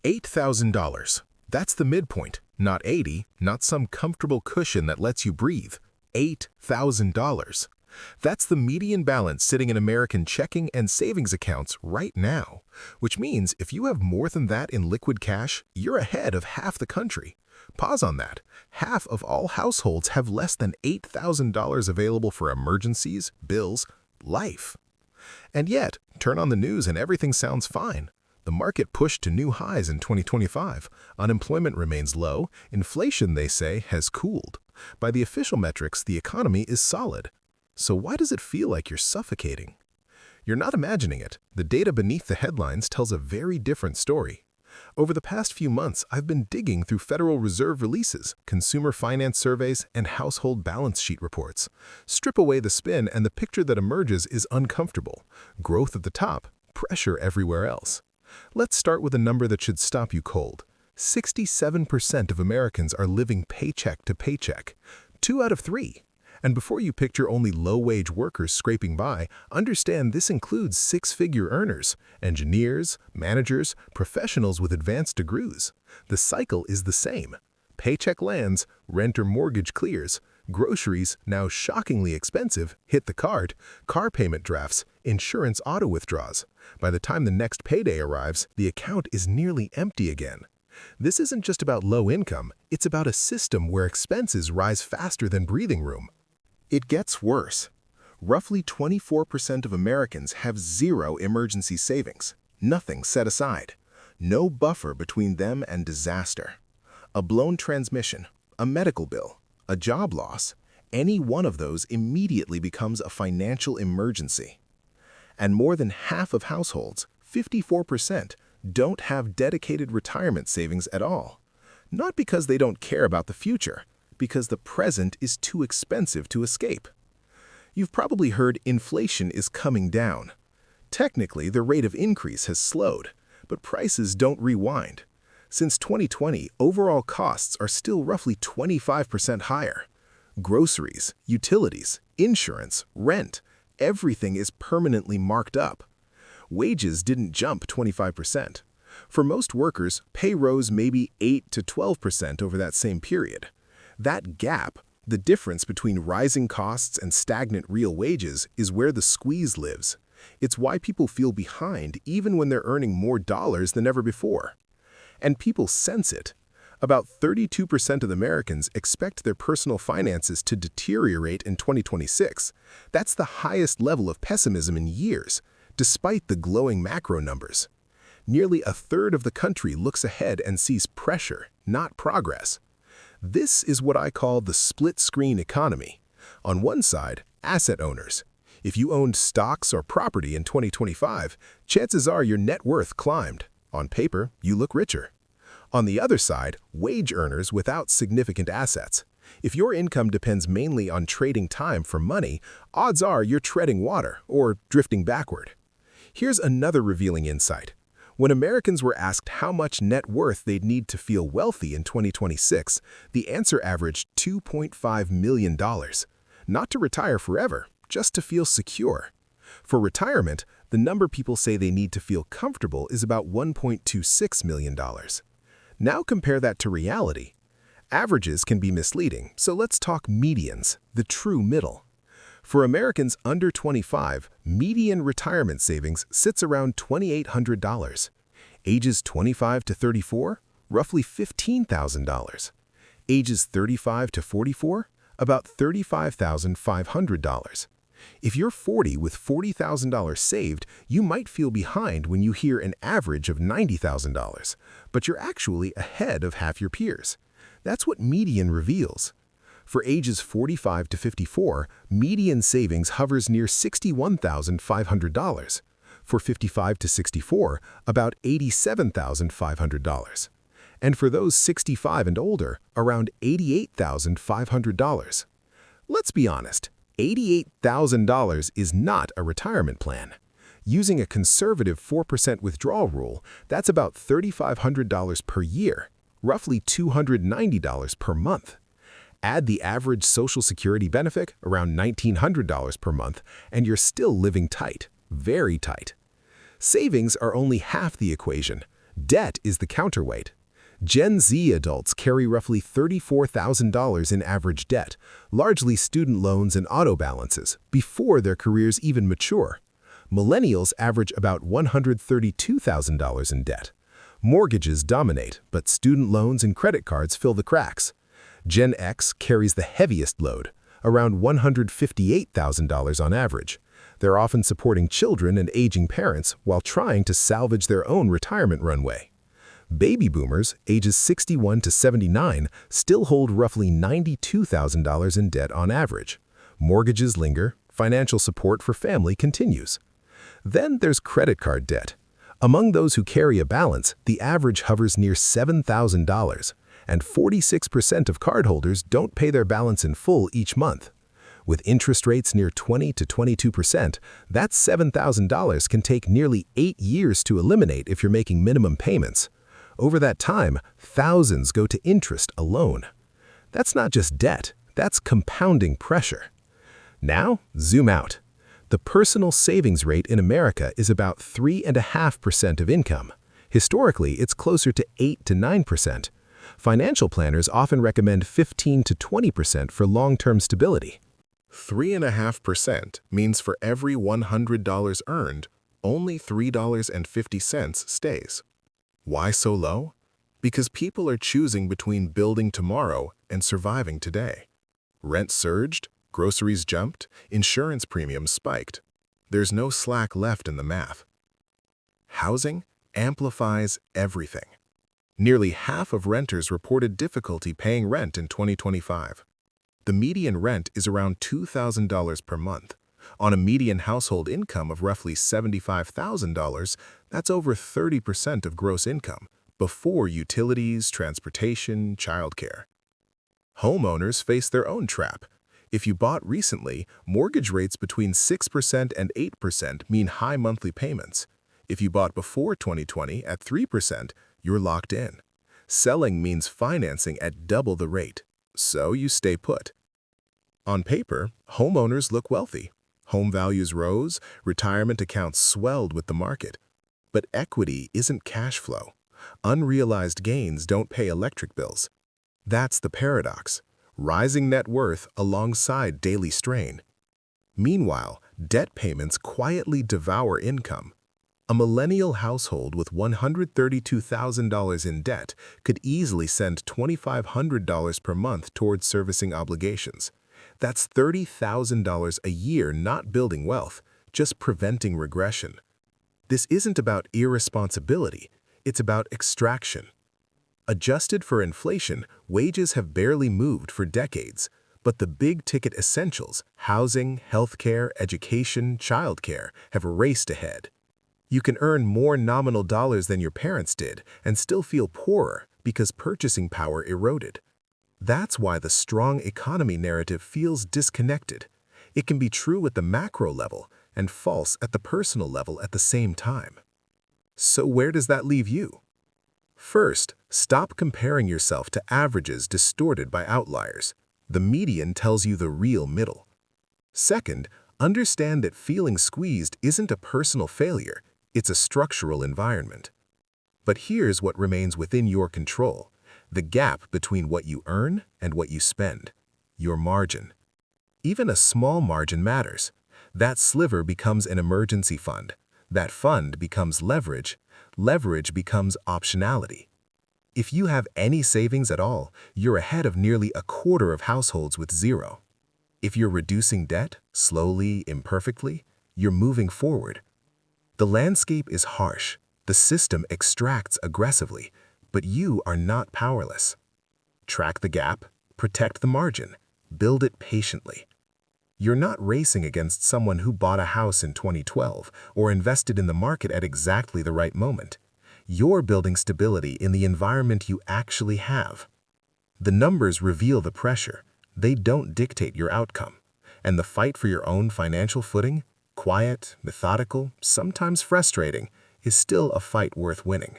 $8,000. That's the midpoint, not 80, not some comfortable cushion that lets you breathe. $8,000. That's the median balance sitting in American checking and savings accounts right now, which means if you have more than that in liquid cash, you're ahead of half the country. Pause on that. Half of all households have less than $8,000 available for emergencies, bills, life. And yet, turn on the news and everything sounds fine. The market pushed to new highs in 2025. Unemployment remains low. Inflation, they say, has cooled. By the official metrics, the economy is solid. So why does it feel like you're suffocating? You're not imagining it. The data beneath the headlines tells a very different story. Over the past few months, I've been digging through Federal Reserve releases, consumer finance surveys, and household balance sheet reports. Strip away the spin and the picture that emerges is uncomfortable. Growth at the top, pressure everywhere else. Let's start with a number that should stop you cold. 67% of Americans are living paycheck to paycheck. 2 out of 3. And before you picture only low-wage workers scraping by, understand this includes six-figure earners, engineers, managers, professionals with advanced degrees. The cycle is the same. Paycheck lands, rent or mortgage clears, groceries, now shockingly expensive, hit the cart, car payment drafts, insurance auto-withdraws. By the time the next payday arrives, the account is nearly empty again. This isn't just about low income, it's about a system where expenses rise faster than breathing room. It gets worse. Roughly 24% of Americans have zero emergency savings, nothing set aside, no buffer between them and disaster. A blown transmission, a medical bill, a job loss, any one of those immediately becomes a financial emergency. And more than half of households, 54%, don't have dedicated retirement savings at all. Not because they don't care about the future, because the present is too expensive to escape. You've probably heard inflation is coming down. Technically, the rate of increase has slowed, but prices don't rewind. Since 2020, overall costs are still roughly 25% higher. Groceries, utilities, insurance, rent, everything is permanently marked up. Wages didn't jump 25%. For most workers, pay rose maybe 8 to 12% over that same period. That gap, the difference between rising costs and stagnant real wages, is where the squeeze lives. It's why people feel behind even when they're earning more dollars than ever before. And people sense it. About 32% of Americans expect their personal finances to deteriorate in 2026. That's the highest level of pessimism in years, despite the glowing macro numbers. Nearly a third of the country looks ahead and sees pressure, not progress. This is what I call the split-screen economy. On one side, asset owners. If you owned stocks or property in 2025, chances are your net worth climbed. On paper, you look richer. On the other side, wage earners without significant assets. If your income depends mainly on trading time for money, odds are you're treading water or drifting backward. Here's another revealing insight. When Americans were asked how much net worth they'd need to feel wealthy in 2026, the answer averaged $2.5 million. Not to retire forever, just to feel secure. For retirement, the number people say they need to feel comfortable is about $1.26 million. Now compare that to reality. Averages can be misleading, so let's talk medians, the true middle. For Americans under 25, median retirement savings sits around $2,800. Ages 25 to 34, roughly $15,000. Ages 35 to 44, about $35,500. If you're 40 with $40,000 saved, you might feel behind when you hear an average of $90,000, but you're actually ahead of half your peers. That's what median reveals. For ages 45 to 54, median savings hovers near $61,500. For 55 to 64, about $87,500. And for those 65 and older, around $88,500. Let's be honest, $88,000 is not a retirement plan. Using a conservative 4% withdrawal rule, that's about $3,500 per year, roughly $290 per month. Add the average Social Security benefit, around $1,900 per month, and you're still living tight, very tight. Savings are only half the equation. Debt is the counterweight. Gen Z adults carry roughly $34,000 in average debt, largely student loans and auto balances, before their careers even mature. Millennials average about $132,000 in debt. Mortgages dominate, but student loans and credit cards fill the cracks. Gen X carries the heaviest load, around $158,000 on average. They're often supporting children and aging parents while trying to salvage their own retirement runway. Baby boomers, ages 61 to 79, still hold roughly $92,000 in debt on average. Mortgages linger, financial support for family continues. Then there's credit card debt. Among those who carry a balance, the average hovers near $7,000, and 46% of cardholders don't pay their balance in full each month. With interest rates near 20 to 22%, that $7,000 can take nearly 8 years to eliminate if you're making minimum payments. Over that time, thousands go to interest alone. That's not just debt, that's compounding pressure. Now, zoom out. The personal savings rate in America is about 3.5% of income. Historically, it's closer to 8 to 9%. Financial planners often recommend 15 to 20% for long-term stability. 3.5% means for every $100 earned, only $3.50 stays. Why so low? Because people are choosing between building tomorrow and surviving today. Rent surged, groceries jumped, insurance premiums spiked. There's no slack left in the math. Housing amplifies everything. Nearly half of renters reported difficulty paying rent in 2025. The median rent is around $2,000 per month. On a median household income of roughly $75,000, that's over 30% of gross income, before utilities, transportation, childcare. Homeowners face their own trap. If you bought recently, mortgage rates between 6% and 8% mean high monthly payments. If you bought before 2020 at 3%, you're locked in. Selling means financing at double the rate, so you stay put. On paper, homeowners look wealthy. Home values rose, retirement accounts swelled with the market. But equity isn't cash flow. Unrealized gains don't pay electric bills. That's the paradox. Rising net worth alongside daily strain. Meanwhile, debt payments quietly devour income. A millennial household with $132,000 in debt could easily send $2,500 per month towards servicing obligations. That's $30,000 a year not building wealth, just preventing regression. This isn't about irresponsibility, it's about extraction. Adjusted for inflation, wages have barely moved for decades, but the big-ticket essentials, housing, healthcare, education, childcare, have raced ahead. You can earn more nominal dollars than your parents did and still feel poorer because purchasing power eroded. That's why the strong economy narrative feels disconnected. It can be true at the macro level and false at the personal level at the same time. So where does that leave you? First, stop comparing yourself to averages distorted by outliers. The median tells you the real middle. Second, understand that feeling squeezed isn't a personal failure, it's a structural environment. But here's what remains within your control: the gap between what you earn and what you spend, your margin. Even a small margin matters. That sliver becomes an emergency fund. That fund becomes leverage. Leverage becomes optionality. If you have any savings at all, you're ahead of nearly a quarter of households with zero. If you're reducing debt, slowly, imperfectly, you're moving forward. The landscape is harsh. The system extracts aggressively, but you are not powerless. Track the gap, protect the margin, build it patiently. You're not racing against someone who bought a house in 2012 or invested in the market at exactly the right moment. You're building stability in the environment you actually have. The numbers reveal the pressure. They don't dictate your outcome. And the fight for your own financial footing, quiet, methodical, sometimes frustrating, is still a fight worth winning.